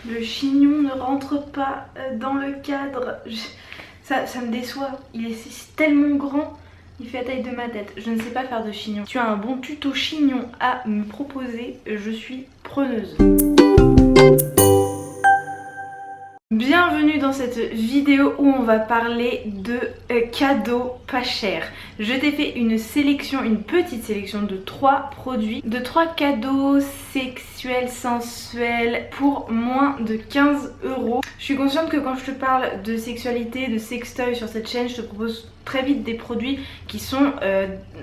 Le chignon ne rentre pas dans le cadre. Ça me déçoit. Il est tellement grand. Il fait la taille de ma tête. Je ne sais pas faire de chignon. Tu as un bon tuto chignon à me proposer. Je suis preneuse. Bienvenue dans cette vidéo où on va parler de cadeaux pas chers. Je t'ai fait une sélection, une petite sélection de 3 produits, de 3 cadeaux sexuels, sensuels pour moins de 15 €. Je suis consciente que quand je te parle de sexualité, de sextoy sur cette chaîne, je te propose très vite des produits qui sont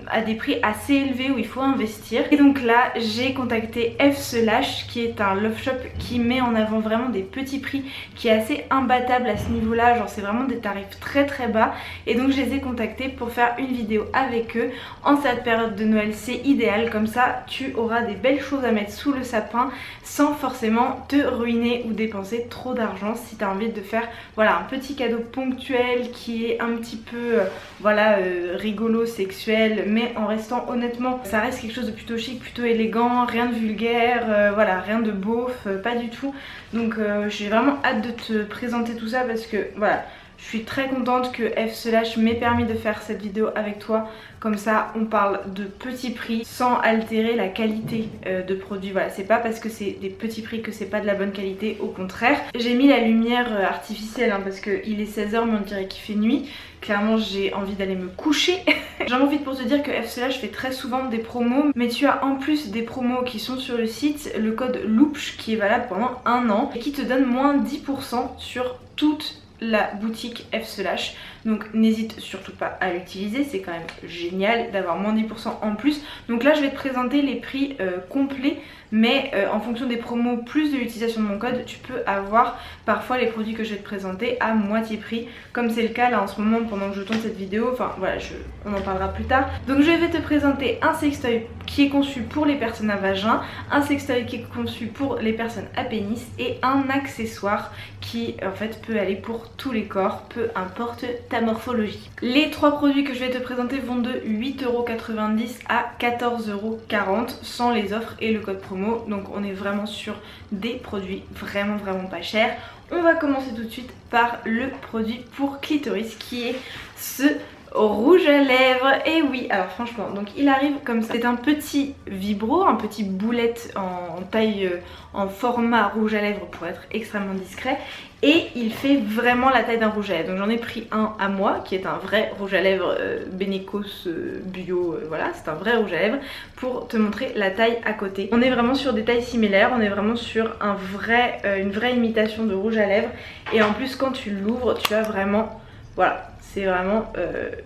à des prix assez élevés où il faut investir. Et donc là j'ai contacté F/Slash qui est un love shop qui met en avant vraiment des petits prix, qui est assez imbattable à ce niveau là, genre c'est vraiment des tarifs très très bas. Et donc je les ai contactés pour faire une vidéo avec eux. En cette période de Noël c'est idéal, comme ça tu auras des belles choses à mettre sous le sapin sans forcément te ruiner ou dépenser trop d'argent. Si tu as envie de faire voilà un petit cadeau ponctuel qui est un petit peu rigolo, sexuel, mais en restant honnêtement, ça reste quelque chose de plutôt chic, plutôt élégant, rien de vulgaire, voilà, rien de beauf, pas du tout. Donc j'ai vraiment hâte de te présenter tout ça parce que voilà, je suis très contente que F/Slash m'ait permis de faire cette vidéo avec toi. Comme ça on parle de petits prix sans altérer la qualité de produit. Voilà, c'est pas parce que c'est des petits prix que c'est pas de la bonne qualité, au contraire. J'ai mis la lumière artificielle hein, parce qu'il est 16 h mais on dirait qu'il fait nuit. Clairement j'ai envie d'aller me coucher. J'en profite pour te dire que F/Slash fait très souvent des promos, mais tu as en plus des promos qui sont sur le site, le code LOOPSH qui est valable pendant 1 an et qui te donne moins 10% sur toute la boutique F/Slash. Donc n'hésite surtout pas à l'utiliser, c'est quand même génial d'avoir moins 10% en plus. Donc là je vais te présenter les prix complets, mais en fonction des promos plus de l'utilisation de mon code, tu peux avoir parfois les produits que je vais te présenter à moitié prix, comme c'est le cas là en ce moment pendant que je tourne cette vidéo. Enfin voilà, on en parlera plus tard. Donc je vais te présenter un sextoy qui est conçu pour les personnes à vagin, un sextoy qui est conçu pour les personnes à pénis et un accessoire qui en fait peut aller pour tous les corps, peu importe ta morphologie. Les 3 produits que je vais te présenter vont de 8,90 € à 14,40 € sans les offres et le code promo. Donc on est vraiment sur des produits vraiment pas chers. On va commencer tout de suite par le produit pour clitoris qui est ce rouge à lèvres. Et oui, alors franchement, donc il arrive comme ça. C'est un petit vibro, un petit boulette en taille, en format rouge à lèvres pour être extrêmement discret. Et il fait vraiment la taille d'un rouge à lèvres. Donc j'en ai pris un à moi qui est un vrai rouge à lèvres Benecos bio, voilà, c'est un vrai rouge à lèvres pour te montrer la taille à côté. On est vraiment sur des tailles similaires, on est vraiment sur une vraie imitation de rouge à lèvres. Et en plus quand tu l'ouvres, tu as vraiment, voilà, c'est vraiment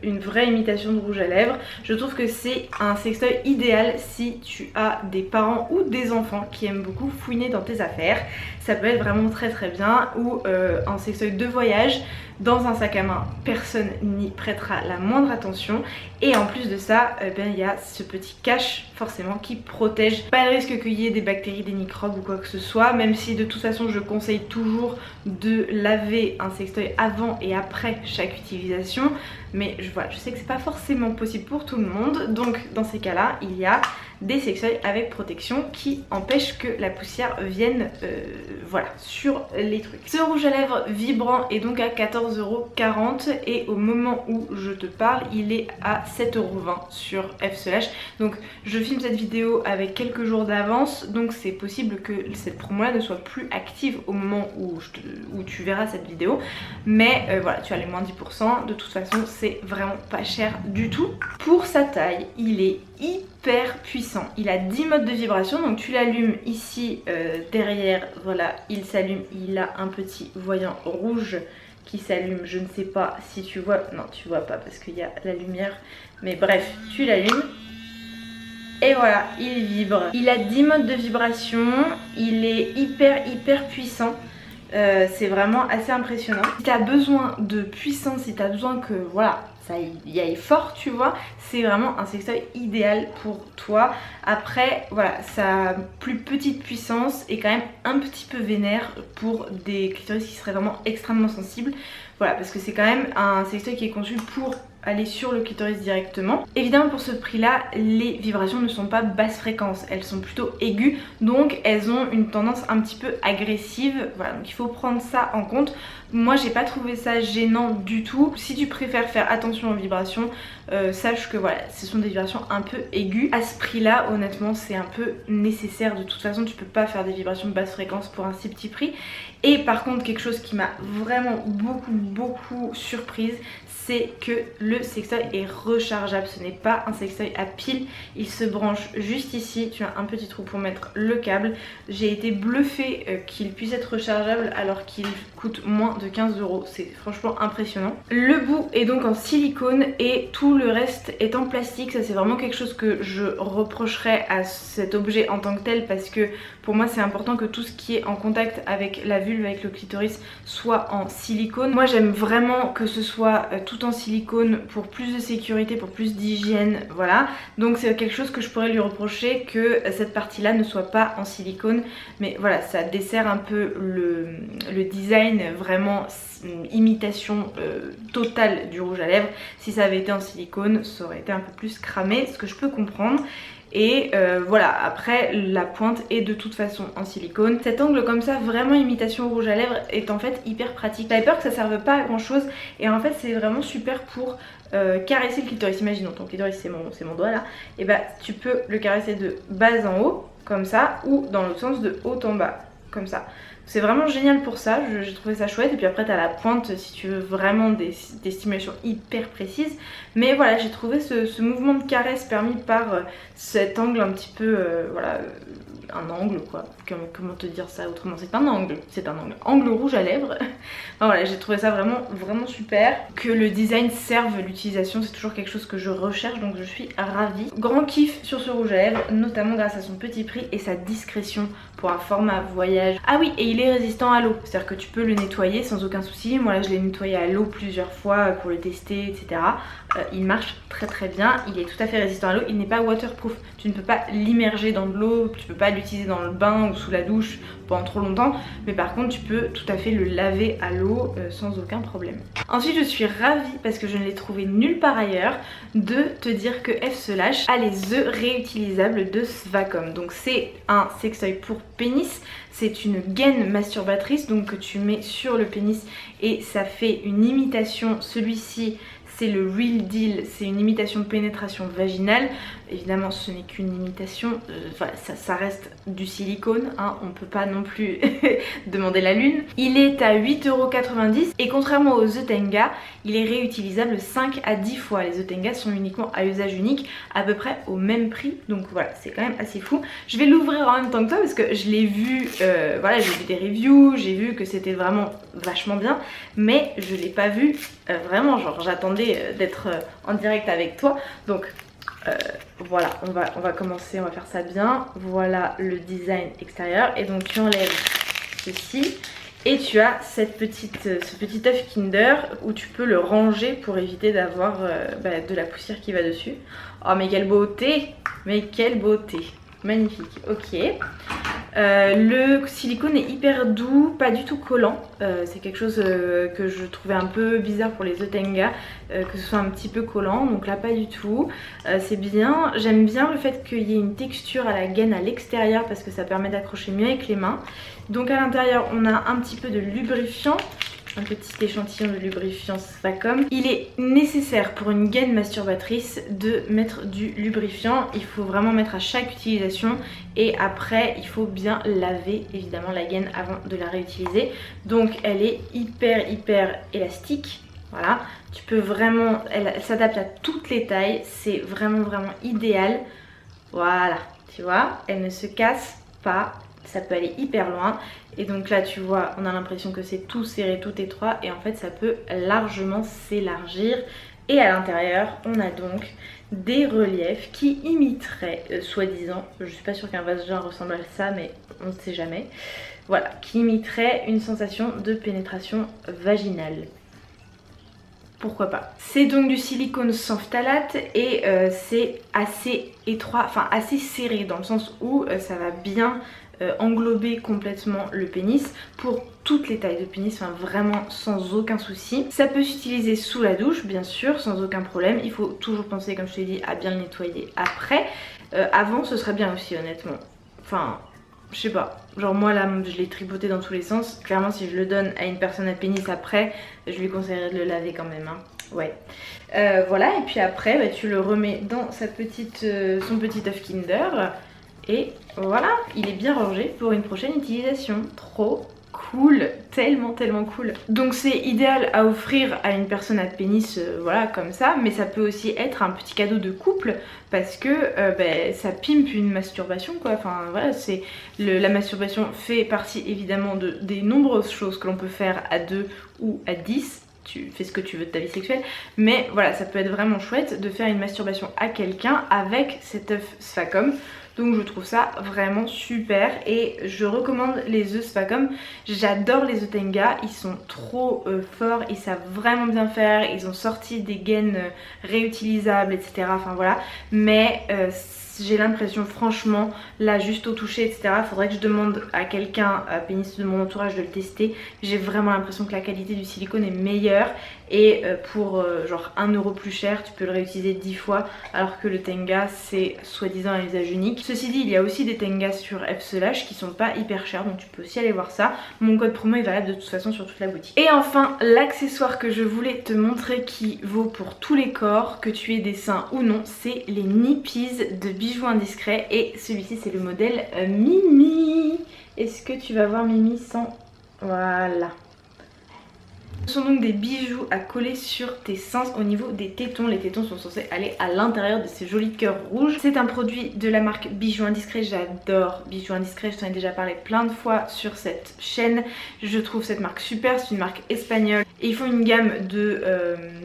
une vraie imitation de rouge à lèvres. Je trouve que c'est un sextoy idéal si tu as des parents ou des enfants qui aiment beaucoup fouiner dans tes affaires. Ça peut être vraiment très bien. Ou un sextoy de voyage dans un sac à main, personne n'y prêtera la moindre attention. Et en plus de ça, il y a ce petit cache forcément qui protège. Pas de risque qu'il y ait des bactéries, des microbes ou quoi que ce soit, même si de toute façon je conseille toujours de laver un sextoy avant et après chaque utilisation. Mais voilà, je sais que c'est pas forcément possible pour tout le monde. Donc dans ces cas là, il y a des sextoys avec protection qui empêchent que la poussière vienne voilà, sur les trucs. Ce rouge à lèvres vibrant est donc à 14,40 € et au moment où je te parle il est à 7,20 € sur F/Slash. Donc je filme cette vidéo avec quelques jours d'avance, donc c'est possible que cette promo là ne soit plus active au moment où tu verras cette vidéo. Mais voilà, tu as les moins 10%, de toute façon c'est vraiment pas cher du tout. Pour sa taille, il est hyper puissant. Il a 10 modes de vibration, donc tu l'allumes ici derrière, voilà, il s'allume, il a un petit voyant rouge qui s'allume, je ne sais pas si tu vois, non tu vois pas parce qu'il y a la lumière, mais bref, tu l'allumes. Et voilà, il vibre. Il a 10 modes de vibration, il est hyper puissant. C'est vraiment assez impressionnant. Si tu as besoin de puissance, si tu as besoin que voilà, ça y aille fort, tu vois, c'est vraiment un sextoy idéal pour toi. Après voilà, sa plus petite puissance est quand même un petit peu vénère pour des clitoris qui seraient vraiment extrêmement sensibles. Voilà, parce que c'est quand même un sextoy qui est conçu pour aller sur le clitoris directement. Évidemment pour ce prix là, les vibrations ne sont pas basse fréquence, elles sont plutôt aiguës, donc elles ont une tendance un petit peu agressive. Voilà, donc il faut prendre ça en compte. Moi j'ai pas trouvé ça gênant du tout. Si tu préfères faire attention aux vibrations, sache que voilà, ce sont des vibrations un peu aiguës. À ce prix là, honnêtement c'est un peu nécessaire. De toute façon tu peux pas faire des vibrations de basse fréquence pour un si petit prix. Et par contre quelque chose qui m'a vraiment beaucoup surprise, c'est que le sextoy est rechargeable. Ce n'est pas un sextoy à pile, il se branche juste ici, tu as un petit trou pour mettre le câble. J'ai été bluffée qu'il puisse être rechargeable alors qu'il coûte moins de 15 €, c'est franchement impressionnant. Le bout est donc en silicone et tout le reste est en plastique. Ça c'est vraiment quelque chose que je reprocherais à cet objet en tant que tel, parce que pour moi c'est important que tout ce qui est en contact avec la vulve, avec le clitoris, soit en silicone. Moi j'aime vraiment que ce soit tout en silicone pour plus de sécurité, pour plus d'hygiène, voilà. Donc c'est quelque chose que je pourrais lui reprocher, que cette partie là ne soit pas en silicone. Mais voilà, ça dessert un peu le design, vraiment imitation totale du rouge à lèvres. Si ça avait été en silicone, ça aurait été un peu plus cramé, ce que je peux comprendre. Et voilà, après la pointe est de toute façon en silicone. Cet angle comme ça, vraiment imitation rouge à lèvres, est en fait hyper pratique. J'avais peur que ça serve pas à grand chose, et en fait c'est vraiment super pour caresser le clitoris. Imaginons ton clitoris, c'est mon doigt là, et bah tu peux le caresser de bas en haut comme ça, ou dans l'autre sens de haut en bas comme ça. C'est vraiment génial pour ça, j'ai trouvé ça chouette. Et puis après t'as la pointe si tu veux vraiment des stimulations hyper précises. Mais voilà, j'ai trouvé ce mouvement de caresse permis par cet angle un petit peu, voilà, un angle quoi. Comment te dire ça autrement, c'est un angle, angle rouge à lèvres. Enfin, voilà, j'ai trouvé ça vraiment super. Que le design serve l'utilisation, c'est toujours quelque chose que je recherche, donc je suis ravie. Grand kiff sur ce rouge à lèvres, notamment grâce à son petit prix et sa discrétion pour un format voyage. Ah oui, et il est résistant à l'eau, c'est-à-dire que tu peux le nettoyer sans aucun souci. Moi là je l'ai nettoyé à l'eau plusieurs fois pour le tester, etc. Il marche très bien, il est tout à fait résistant à l'eau, il n'est pas waterproof. Tu ne peux pas l'immerger dans de l'eau, tu peux pas l'utiliser dans le bain ou sous la douche pendant trop longtemps, mais par contre tu peux tout à fait le laver à l'eau sans aucun problème. Ensuite je suis ravie, parce que je ne l'ai trouvé nulle part ailleurs, de te dire que F/Slash a les œufs réutilisables de Svacom. Donc c'est un sextoy pour pénis, c'est une gaine masturbatrice donc que tu mets sur le pénis et ça fait une imitation. Celui-ci c'est le Real Deal, c'est une imitation de pénétration vaginale. Évidemment ce n'est qu'une imitation, voilà, ça reste du silicone, hein, on peut pas non plus demander la lune. Il est à 8,90 € et contrairement aux œufs Tenga, il est réutilisable 5 à 10 fois. Les œufs Tenga sont uniquement à usage unique, à peu près au même prix, donc voilà, c'est quand même assez fou. Je vais l'ouvrir en même temps que toi parce que je l'ai vu, voilà, j'ai vu des reviews, j'ai vu que c'était vraiment vachement bien, mais je l'ai pas vu vraiment, genre j'attendais d'être en direct avec toi, donc voilà, on va commencer, on va faire ça bien. Voilà le design extérieur, et donc tu enlèves ceci et tu as ce petit œuf Kinder où tu peux le ranger pour éviter d'avoir de la poussière qui va dessus. Oh mais quelle beauté, magnifique. Ok. Le silicone est hyper doux, pas du tout collant. C'est quelque chose que je trouvais un peu bizarre pour les œufs Tenga, que ce soit un petit peu collant, donc là pas du tout. C'est bien, j'aime bien le fait qu'il y ait une texture à la gaine à l'extérieur parce que ça permet d'accrocher mieux avec les mains. Donc à l'intérieur on a un petit peu de lubrifiant, un petit échantillon de lubrifiant Svacom. Il est nécessaire pour une gaine masturbatrice de mettre du lubrifiant. Il faut vraiment mettre à chaque utilisation, et après il faut bien laver évidemment la gaine avant de la réutiliser. Donc elle est hyper élastique. Voilà, tu peux vraiment, elle s'adapte à toutes les tailles, c'est vraiment idéal. Voilà, tu vois, elle ne se casse pas, ça peut aller hyper loin. Et donc là tu vois, on a l'impression que c'est tout serré, tout étroit, et en fait ça peut largement s'élargir. Et à l'intérieur on a donc des reliefs qui imiteraient, soi-disant, je suis pas sûre qu'un vagin ressemble à ça mais on ne sait jamais, voilà, qui imiteraient une sensation de pénétration vaginale. Pourquoi pas. C'est donc du silicone sans phtalate et c'est assez étroit, enfin assez serré, dans le sens où ça va bien englober complètement le pénis pour toutes les tailles de pénis, enfin vraiment sans aucun souci. Ça peut s'utiliser sous la douche bien sûr, sans aucun problème. Il faut toujours penser, comme je t'ai dit, à bien le nettoyer après. Avant ce serait bien aussi honnêtement. Enfin, je sais pas, genre moi là je l'ai tripoté dans tous les sens. Clairement si je le donne à une personne à pénis après, je lui conseillerais de le laver quand même hein. Ouais. Voilà, et puis après bah, tu le remets dans sa son petit œuf Kinder. Et voilà, il est bien rangé pour une prochaine utilisation. Trop cool, tellement cool. Donc c'est idéal à offrir à une personne à pénis, voilà comme ça, mais ça peut aussi être un petit cadeau de couple parce que ça pimpe une masturbation quoi. Enfin voilà, c'est la masturbation fait partie évidemment des nombreuses choses que l'on peut faire à 2 ou à 10. Tu fais ce que tu veux de ta vie sexuelle, mais voilà, ça peut être vraiment chouette de faire une masturbation à quelqu'un avec cet œuf Sphancom. Donc je trouve ça vraiment super et je recommande les œufs Sphancom. J'adore les œufs Tenga, ils sont trop forts, ils savent vraiment bien faire, ils ont sorti des gaines réutilisables etc. Enfin voilà, mais j'ai l'impression franchement là juste au toucher etc, faudrait que je demande à quelqu'un à pénis de mon entourage de le tester. J'ai vraiment l'impression que la qualité du silicone est meilleure et pour genre 1 euro plus cher tu peux le réutiliser 10 fois alors que le Tenga c'est soi-disant un usage unique. Ceci dit il y a aussi des Tenga sur F/Slash qui sont pas hyper chers donc tu peux aussi aller voir ça. Mon code promo est valable de toute façon sur toute la boutique. Et enfin l'accessoire que je voulais te montrer qui vaut pour tous les corps, que tu aies des seins ou non, c'est les Nippies de Bijoux Indiscrets et celui-ci c'est le modèle Mimi. Est-ce que tu vas voir Mimi sans... Voilà. Ce sont donc des bijoux à coller sur tes seins au niveau des tétons. Les tétons sont censés aller à l'intérieur de ces jolis cœurs rouges. C'est un produit de la marque Bijoux Indiscrets. J'adore Bijoux Indiscrets, je t'en ai déjà parlé plein de fois sur cette chaîne. Je trouve cette marque super, c'est une marque espagnole. Et ils font une gamme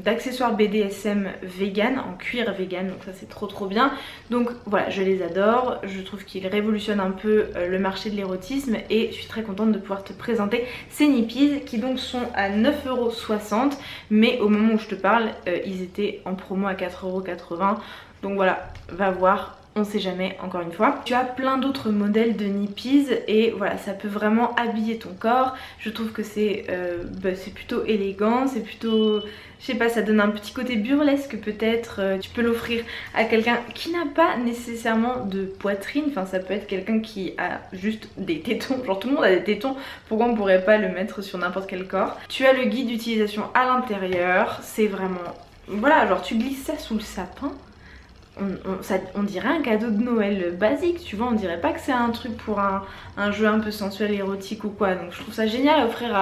d'accessoires BDSM vegan, en cuir vegan, donc ça c'est trop bien. Donc voilà, je les adore, je trouve qu'ils révolutionnent un peu le marché de l'érotisme et je suis très contente de pouvoir te présenter ces Nippies qui donc sont à 9,60 €, mais au moment où je te parle, ils étaient en promo à 4,80 €. Donc voilà, va voir. On sait jamais, encore une fois. Tu as plein d'autres modèles de Nippies et voilà, ça peut vraiment habiller ton corps. Je trouve que c'est plutôt élégant, c'est plutôt... Je sais pas, ça donne un petit côté burlesque peut-être. Tu peux l'offrir à quelqu'un qui n'a pas nécessairement de poitrine. Enfin, ça peut être quelqu'un qui a juste des tétons. Genre tout le monde a des tétons. Pourquoi on pourrait pas le mettre sur n'importe quel corps? Tu as le guide d'utilisation à l'intérieur. C'est vraiment... Voilà, genre tu glisses ça sous le sapin. On dirait un cadeau de Noël basique, tu vois, on dirait pas que c'est un truc pour un jeu un peu sensuel, érotique ou quoi. Donc je trouve ça génial à offrir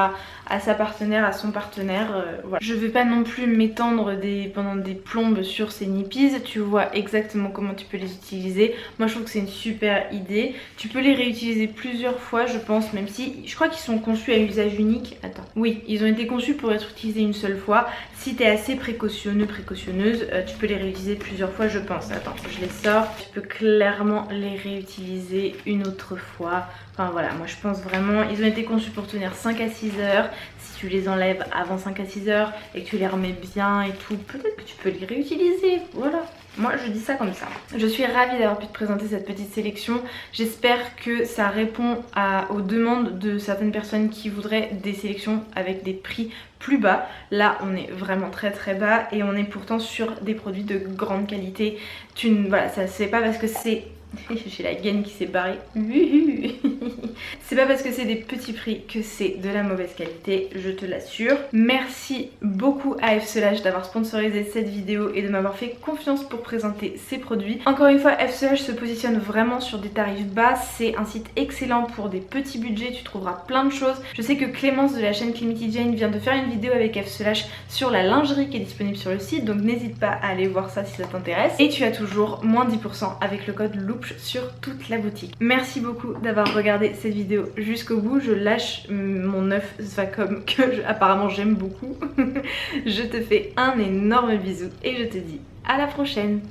à sa partenaire, à son partenaire, voilà. Je vais pas non plus m'étendre pendant des plombes sur ces Nippies, tu vois exactement comment tu peux les utiliser. Moi je trouve que c'est une super idée. Tu peux les réutiliser plusieurs fois je pense, même si je crois qu'ils sont conçus à usage unique. Attends, oui, ils ont été conçus pour être utilisés une seule fois. Si t'es assez précautionneuse, tu peux les réutiliser plusieurs fois je pense. Attends, je les sors. Tu peux clairement les réutiliser une autre fois. Enfin voilà, moi je pense vraiment, ils ont été conçus pour tenir 5 à 6 heures. Si tu les enlèves avant 5 à 6 heures et que tu les remets bien et tout, peut-être que tu peux les réutiliser. Voilà. Moi je dis ça comme ça. Je suis ravie d'avoir pu te présenter cette petite sélection. J'espère que ça répond aux demandes de certaines personnes qui voudraient des sélections avec des prix plus bas. Là on est vraiment très bas et on est pourtant sur des produits de grande qualité. Voilà, ça c'est pas parce que c'est... J'ai la gaine qui s'est barrée. C'est pas parce que c'est des petits prix que c'est de la mauvaise qualité, je te l'assure. Merci beaucoup à F/Slash d'avoir sponsorisé cette vidéo et de m'avoir fait confiance pour présenter ces produits. Encore une fois, F/Slash se positionne vraiment sur des tarifs bas. C'est un site excellent pour des petits budgets, tu trouveras plein de choses. Je sais que Clémence de la chaîne Climity Jane vient de faire une vidéo avec F/Slash sur la lingerie qui est disponible sur le site, donc n'hésite pas à aller voir ça si ça t'intéresse. Et tu as toujours moins 10% avec le code LOOP sur toute la boutique. Merci beaucoup d'avoir regardé cette vidéo jusqu'au bout. Je lâche mon œuf Sphancom que apparemment j'aime beaucoup. Je te fais un énorme bisou et je te dis à la prochaine.